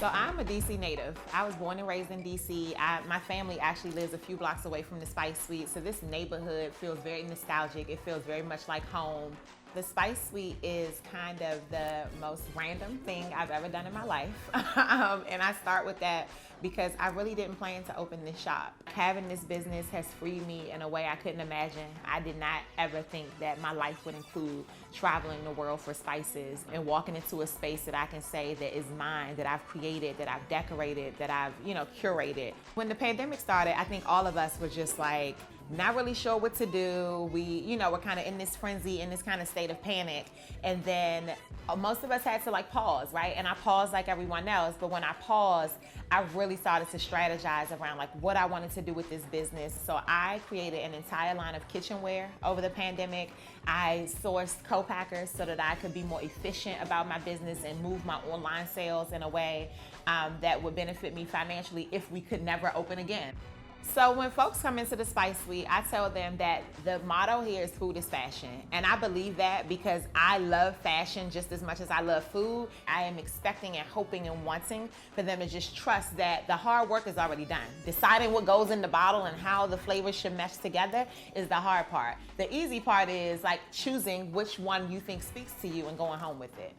So I'm a DC native. I was born and raised in DC. My family actually lives a few blocks away from the Spice Suite, so this neighborhood feels very nostalgic. It feels very much like home. The Spice Suite is kind of the most random thing I've ever done in my life. And I start with that because I really didn't plan to open this shop. Having this business has freed me in a way I couldn't imagine. I did not ever think that my life would include traveling the world for spices and walking into a space that I can say that is mine, that I've created, that I've decorated, that I've, curated. When the pandemic started, I think all of us were just like, not really sure what to do. We're kind of in this frenzy, in this kind of state of panic. And then most of us had to pause, right? And I paused like everyone else, but when I paused, I really started to strategize around what I wanted to do with this business. So I created an entire line of kitchenware over the pandemic. I sourced co-packers so that I could be more efficient about my business and move my online sales in a way that would benefit me financially if we could never open again. So when folks come into the Spice Suite, I tell them that the motto here is food is fashion. And I believe that because I love fashion just as much as I love food. I am expecting and hoping and wanting for them to just trust that the hard work is already done. Deciding what goes in the bottle and how the flavors should mesh together is the hard part. The easy part is choosing which one you think speaks to you and going home with it.